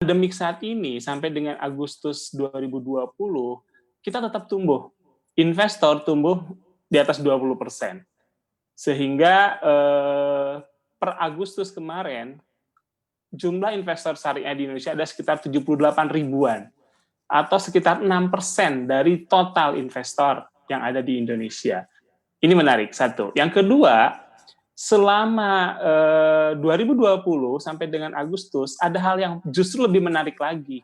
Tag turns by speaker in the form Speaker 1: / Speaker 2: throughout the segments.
Speaker 1: Pandemik saat ini sampai dengan Agustus 2020, kita tetap tumbuh. Investor tumbuh di atas 20%. Sehingga per Agustus kemarin, jumlah investor syariah di Indonesia ada sekitar 78 ribuan, atau sekitar 6% dari total investor yang ada di Indonesia. Ini menarik, satu. Yang kedua, selama 2020 sampai dengan Agustus, ada hal yang justru lebih menarik lagi,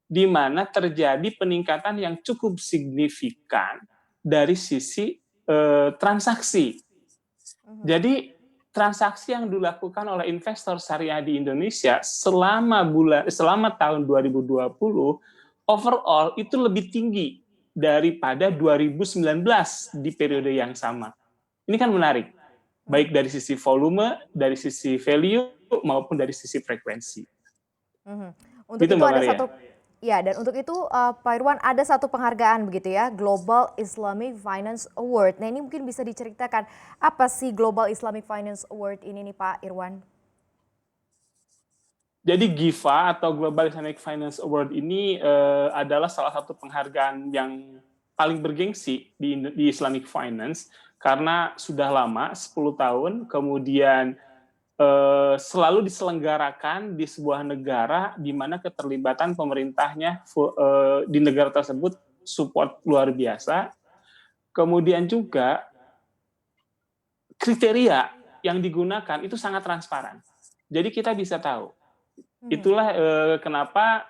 Speaker 1: di mana terjadi peningkatan yang cukup signifikan dari sisi transaksi. Jadi transaksi yang dilakukan oleh investor syariah di Indonesia selama tahun 2020 overall itu lebih tinggi daripada 2019 di periode yang sama. Ini kan menarik, baik dari sisi volume, dari sisi value, maupun dari sisi frekuensi.
Speaker 2: Untuk
Speaker 1: Gitu,
Speaker 2: itu
Speaker 1: Mbak
Speaker 2: ada
Speaker 1: Maria.
Speaker 2: satu, ya, dan untuk itu Pak Irwan ada satu penghargaan begitu ya, Global Islamic Finance Award. Nah ini mungkin bisa diceritakan apa sih Global Islamic Finance Award ini nih Pak Irwan?
Speaker 1: Jadi GIFA atau Global Islamic Finance Award ini adalah salah satu penghargaan yang paling bergengsi di Islamic Finance karena sudah lama, 10 tahun, kemudian selalu diselenggarakan di sebuah negara di mana keterlibatan pemerintahnya di negara tersebut support luar biasa. Kemudian juga kriteria yang digunakan itu sangat transparan. Jadi kita bisa tahu. Itulah kenapa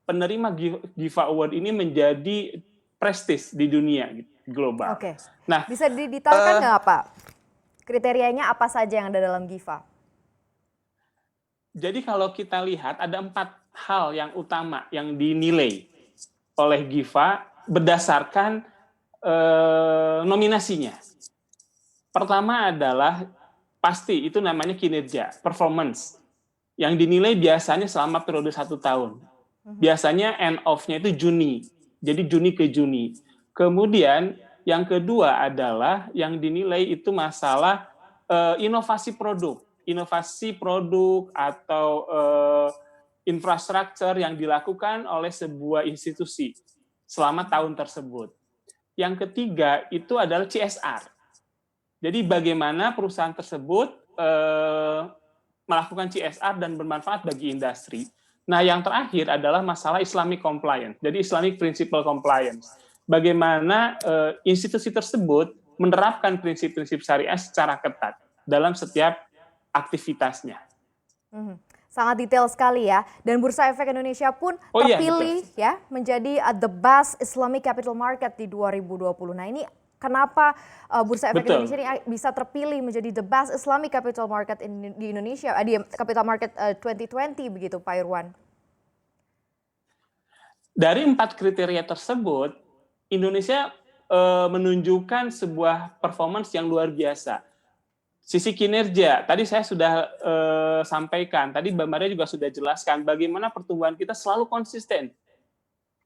Speaker 1: penerima GIFA Award ini menjadi prestis di dunia global.
Speaker 2: Oke,
Speaker 1: Nah,
Speaker 2: bisa didetailkan nggak Pak? Kriterianya apa saja yang ada dalam GIFA?
Speaker 1: jadi kalau kita lihat ada 4 hal yang utama yang dinilai oleh GIFA berdasarkan nominasinya. Pertama adalah pasti itu namanya kinerja, performance. Yang dinilai biasanya selama periode 1 tahun. Biasanya end of-nya itu Juni. Jadi Juni ke Juni. Kemudian yang kedua adalah yang dinilai itu masalah inovasi produk. Inovasi produk atau infrastruktur yang dilakukan oleh sebuah institusi selama tahun tersebut. Yang ketiga itu adalah CSR. Jadi bagaimana perusahaan tersebut melakukan CSR dan bermanfaat bagi industri. Nah, yang terakhir adalah masalah Islamic compliance. Jadi Islamic principle compliance. Bagaimana institusi tersebut menerapkan prinsip-prinsip syariah secara ketat dalam setiap aktivitasnya.
Speaker 2: Sangat detail sekali ya. Dan Bursa Efek Indonesia pun terpilih ya menjadi the best Islamic capital market di 2020. Nah ini kenapa Bursa Efek Indonesia ini bisa terpilih menjadi the best Islamic capital market di Indonesia, di capital market 2020 begitu Pak Irwan?
Speaker 1: Dari 4 kriteria tersebut, Indonesia menunjukkan sebuah performance yang luar biasa. Sisi kinerja, tadi saya sudah sampaikan, tadi Mbak Maria juga sudah jelaskan bagaimana pertumbuhan kita selalu konsisten.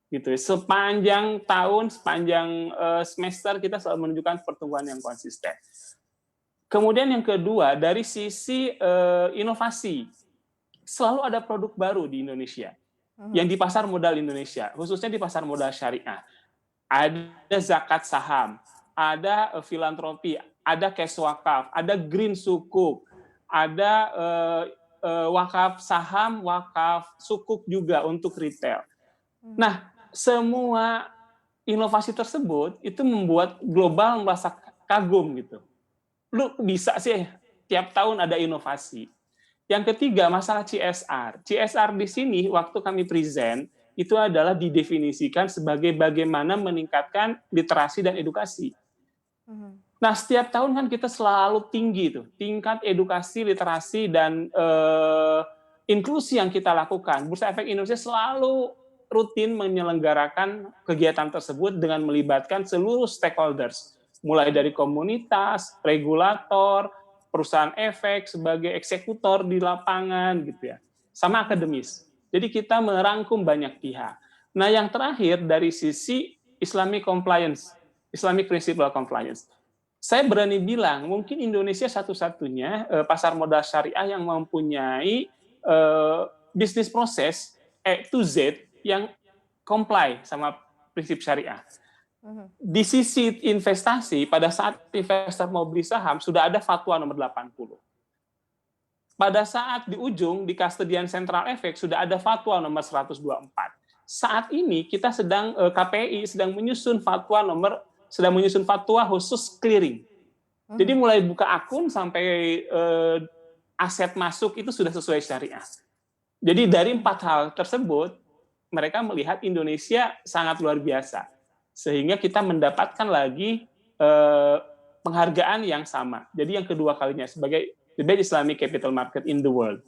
Speaker 1: Gitu. Sepanjang tahun, sepanjang semester kita selalu menunjukkan pertumbuhan yang konsisten. Kemudian yang kedua, dari sisi inovasi, selalu ada produk baru di Indonesia yang di pasar modal Indonesia, khususnya di pasar modal syariah. Ada zakat saham, ada filantropi, ada cash wakaf, ada green sukuk, ada wakaf saham, wakaf sukuk juga untuk retail. Nah, semua inovasi tersebut itu membuat global merasa kagum gitu. Lu bisa sih tiap tahun ada inovasi. Yang ketiga, masalah CSR. CSR di sini waktu kami present itu adalah didefinisikan sebagai bagaimana meningkatkan literasi dan edukasi. Nah, setiap tahun kan kita selalu tinggi tuh tingkat edukasi, literasi dan inklusi yang kita lakukan. Bursa Efek Indonesia selalu rutin menyelenggarakan kegiatan tersebut dengan melibatkan seluruh stakeholders, mulai dari komunitas, regulator, perusahaan efek sebagai eksekutor di lapangan gitu ya, sama akademis. Jadi kita merangkum banyak pihak. Nah, yang terakhir dari sisi Islamic compliance, Islamic principle compliance. Saya berani bilang mungkin Indonesia satu-satunya pasar modal syariah yang mempunyai bisnis proses E to Z yang comply sama prinsip syariah. Di sisi investasi, pada saat investor mau beli saham, sudah ada fatwa nomor 80. Pada saat di ujung, di Custodian Central Efek, sudah ada fatwa nomor 124. Saat ini kita sedang, KPI sedang menyusun fatwa khusus clearing. Jadi mulai buka akun sampai aset masuk itu sudah sesuai syariah. Jadi dari 4 hal tersebut, mereka melihat Indonesia sangat luar biasa. Sehingga kita mendapatkan lagi penghargaan yang sama. Jadi yang kedua kalinya sebagai the best Islamic capital market in the world.